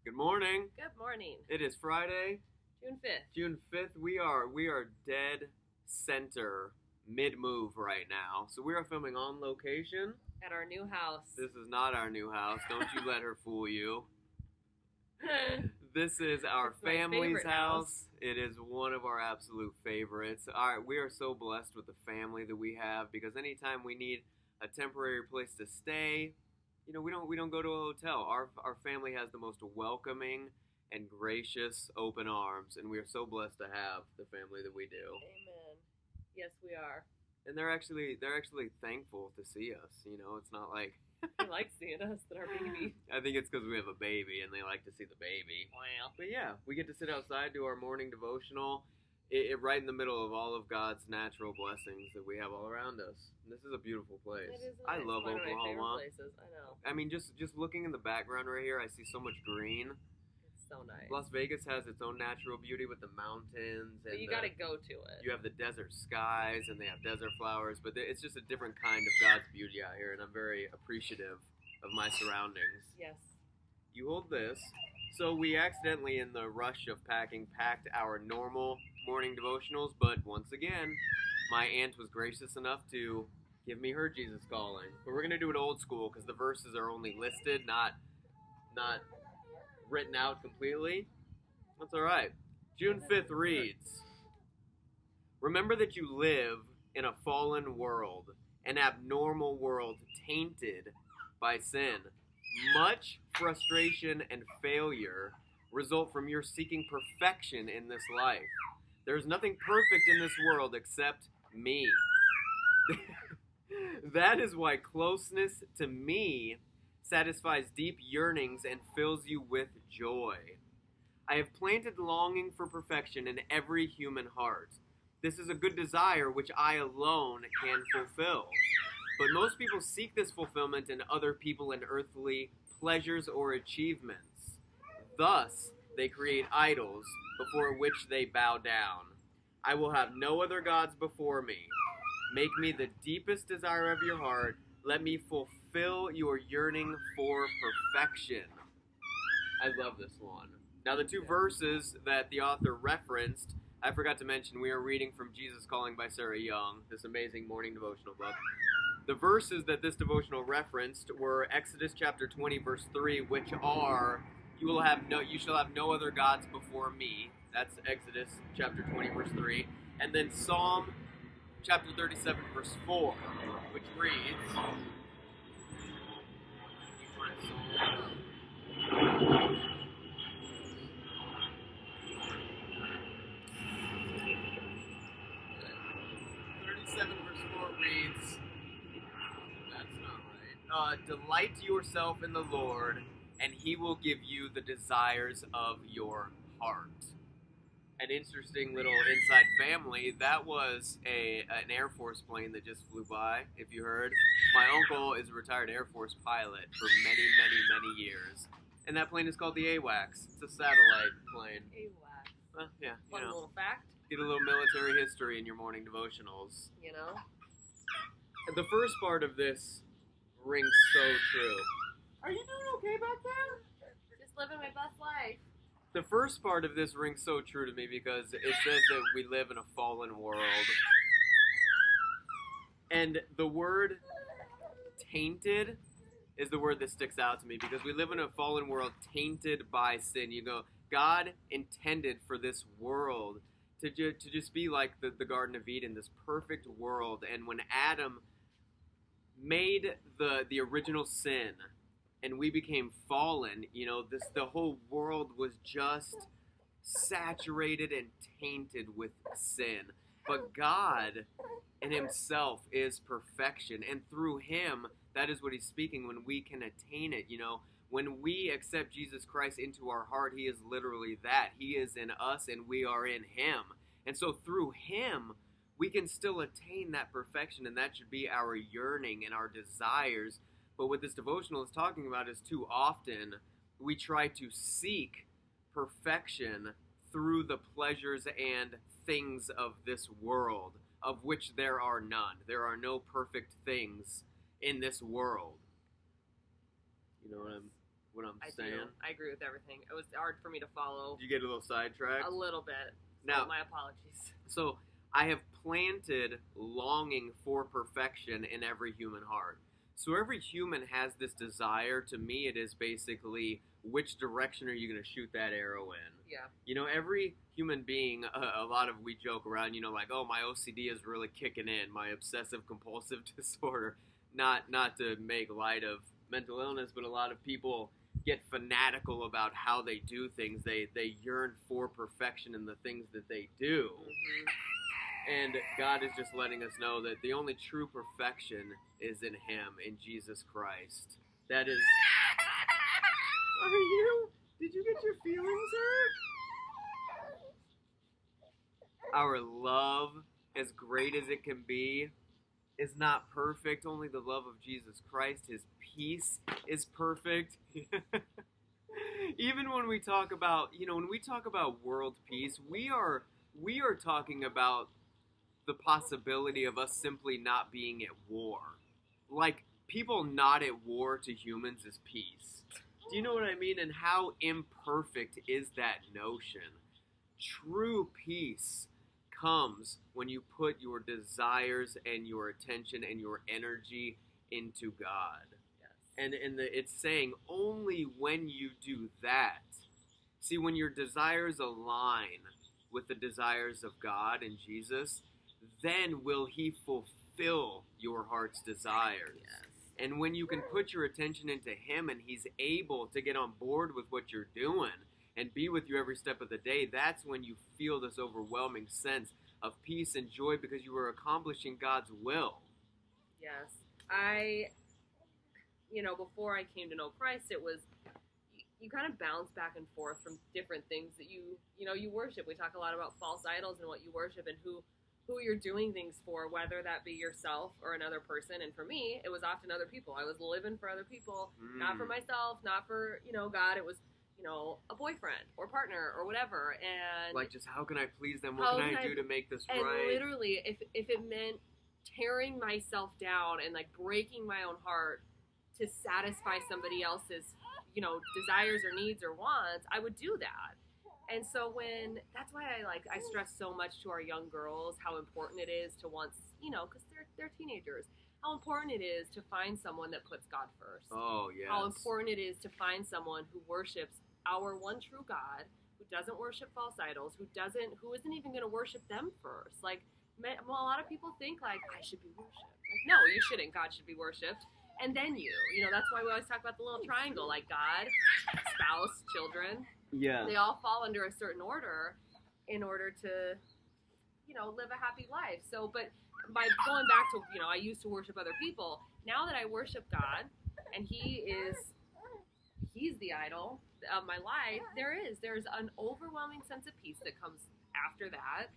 Good morning. Good morning. It is Friday, June 5th. June 5th. We are dead center mid-move right now. So we are filming on location. At our new house. This is not our new house. Don't you let her fool you. This is our It's my family's favorite house. It is one of our absolute favorites. We are so blessed with the family that we have because anytime we need a temporary place to stay, we don't go to a hotel. Our family has the most welcoming and gracious open arms, and we are so blessed to have the family that we do. Amen. Yes, we are. And they're actually thankful to see us. It's not like They like seeing us and our baby. I think it's because we have a baby and they like to see the baby. Wow. But yeah, we get to sit outside, do our morning devotional, right in the middle of all of God's natural blessings that we have all around us. And this is a beautiful place. It is nice. I love One of my favorite Oklahoma. places. I know. I mean, just looking in the background right here, I see so much green. It's so nice. Las Vegas has its own natural beauty with the mountains. But And you gotta go to it. you have the desert skies and they have desert flowers, but it's just a different kind of God's beauty out here, and I'm very appreciative of my surroundings. Yes. You hold this. So we accidentally, in the rush of packing, packed our normal morning devotionals, but once again, my aunt was gracious enough to give me her Jesus calling. But we're going to do it old school because the verses are only listed, not written out completely. That's all right. June 5th reads, "Remember that you live in a fallen world, an abnormal world tainted by sin. Much frustration and failure result from your seeking perfection in this life. There is nothing perfect in this world except me. That is why closeness to me satisfies deep yearnings and fills you with joy. I have planted longing for perfection in every human heart. This is a good desire which I alone can fulfill. But most people seek this fulfillment in other people and earthly pleasures or achievements. Thus, they create idols before which they bow down. I will have no other gods before me. Make me the deepest desire of your heart. Let me fulfill your yearning for perfection." I love this one. Now, the two verses that the author referenced, I forgot to mention, we are reading from Jesus Calling by Sarah Young, this amazing morning devotional book. The verses that this devotional referenced were Exodus chapter 20, verse 3, which are, you shall have no other gods before me. That's Exodus chapter 20, verse 3. And then Psalm chapter 37, verse 4, which reads, delight yourself in the Lord, and he will give you the desires of your heart. An interesting little inside family. That was an Air Force plane that just flew by, if you heard. My uncle is a retired Air Force pilot for many, many, many years. And that plane is called the AWACS. It's a satellite plane. AWACS. Yeah, Fun little fact. Get a little military history in your morning devotionals. The first part of this rings so true. Are you doing okay back there? Just living my best life. The first part of this rings so true to me because it says that we live in a fallen world. And the word tainted is the word that sticks out to me because we live in a fallen world tainted by sin. God intended for this world to just be like the Garden of Eden, this perfect world. And when Adam made the original sin and we became fallen, the whole world was just saturated and tainted with sin. But God in himself is perfection, and through him, that is what he's speaking when we can attain it. When we accept Jesus Christ into our heart, he is literally that. He is in us and we are in him. And so through him, we can still attain that perfection, and that should be our yearning and our desires. But what this devotional is talking about is too often we try to seek perfection through the pleasures and things of this world, of which there are none. There are no perfect things in this world. You know what I'm I saying? do. I agree with everything. It was hard for me to follow Did you get a little sidetracked? a little bit. Now- So my apologies. So I have planted longing for perfection in every human heart. So every human has this desire. To me, it is basically, which direction are you going to shoot that arrow in? Yeah. You know, every human being, we joke around, you know, like, oh, my OCD is really kicking in, my obsessive compulsive disorder. Not to make light of mental illness, but a lot of people get fanatical about how they do things. They yearn for perfection in the things that they do. Mm-hmm. And God is just letting us know that the only true perfection is in Him, in Jesus Christ. That is... Are you? Did you get your feelings hurt? Our love, as great as it can be, is not perfect. Only the love of Jesus Christ, His peace, is perfect. Even when we talk about, when we talk about world peace, we are talking about the possibility of us simply not being at war. Like, people not at war to humans is peace. Do you know what I mean? And how imperfect is that notion? True peace comes when you put your desires and your attention and your energy into God. Yes. And it's saying only when you do that. See, when your desires align with the desires of God and Jesus, then will He fulfill your heart's desires. Yes. And when you can put your attention into Him and He's able to get on board with what you're doing and be with you every step of the day, that's when you feel this overwhelming sense of peace and joy because you are accomplishing God's will. Yes. Before I came to know Christ, it was, you kind of bounce back and forth from different things that you worship. We talk a lot about false idols and what you worship and who you're doing things for, whether that be yourself or another person. And for me, it was often other people. I was living for other people, not for myself, not for, God. It was, a boyfriend or partner or whatever. And like, just how can I please them? What can I do to make this and right? literally, if it meant tearing myself down and like breaking my own heart to satisfy somebody else's, desires or needs or wants, I would do that. And so that's why I stress so much to our young girls how important it is to once, because they're teenagers, how important it is to find someone that puts God first. Oh, yes. How important it is to find someone who worships our one true God, who doesn't worship false idols, who isn't even going to worship them first. Like, a lot of people think like, I should be worshipped. Like, no, you shouldn't. God should be worshipped. And then that's why we always talk about the little triangle, like God, spouse, children. Yeah. They all fall under a certain order in order to, live a happy life. So, but by going back to, I used to worship other people. Now that I worship God and He's the idol of my life, there's an overwhelming sense of peace that comes after that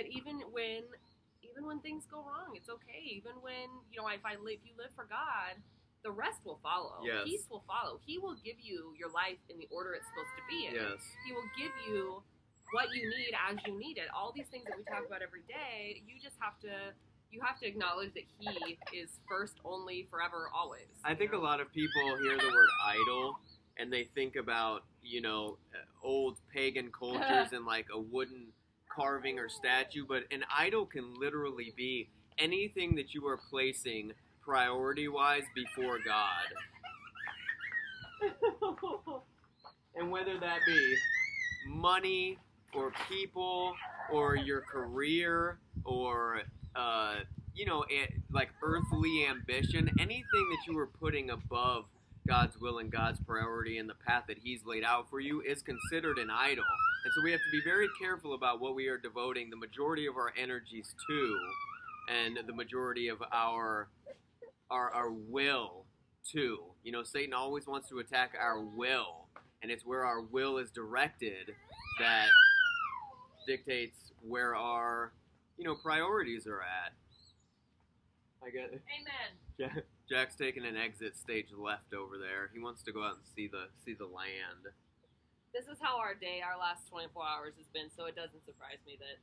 even when things go wrong, it's okay. Even when, if you live for God, the rest will follow. Yes. Peace will follow. He will give you your life in the order it's supposed to be in. Yes. He will give you what you need as you need it. All these things that we talk about every day, you have to acknowledge that He is first, only, forever, always. I think a lot of people hear the word idol and they think about, old pagan cultures and like a wooden carving or statue, but an idol can literally be anything that you are placing priority-wise before God. And whether that be money or people or your career or, like earthly ambition, anything that you are putting above God's will and God's priority and the path that He's laid out for you is considered an idol. And so we have to be very careful about what we are devoting the majority of our energies to and the majority of our will to. Satan always wants to attack our will, and it's where our will is directed that dictates where our, priorities are at. I get it. Amen. Jack's taking an exit stage left over there. He wants to go out and see the land. This is how our last 24 hours has been, so it doesn't surprise me that.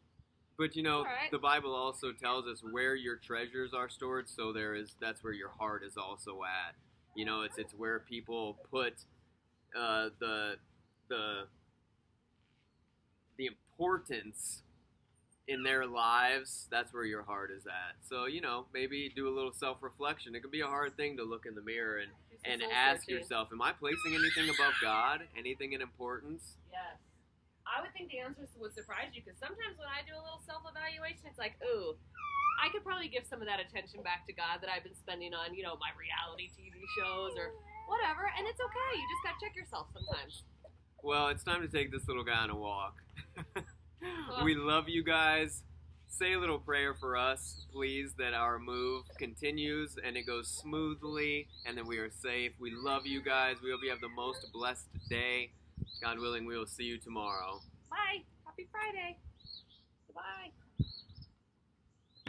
But right. The Bible also tells us where your treasures are stored, so that's where your heart is also at. It's where people put the the the importance in their lives, that's where your heart is at. So, maybe do a little self-reflection. It can be a hard thing to look in the mirror and ask yourself, am I placing anything above God? Anything in importance? Yes. I would think the answers would surprise you, because sometimes when I do a little self-evaluation, it's like, ooh, I could probably give some of that attention back to God that I've been spending on, my reality TV shows or whatever, and it's okay. You just gotta check yourself sometimes. Well, it's time to take this little guy on a walk. We love you guys. Say a little prayer for us, please, that our move continues and it goes smoothly and that we are safe. We love you guys. We hope you have the most blessed day. God willing, we will see you tomorrow. Bye. Happy Friday. Goodbye.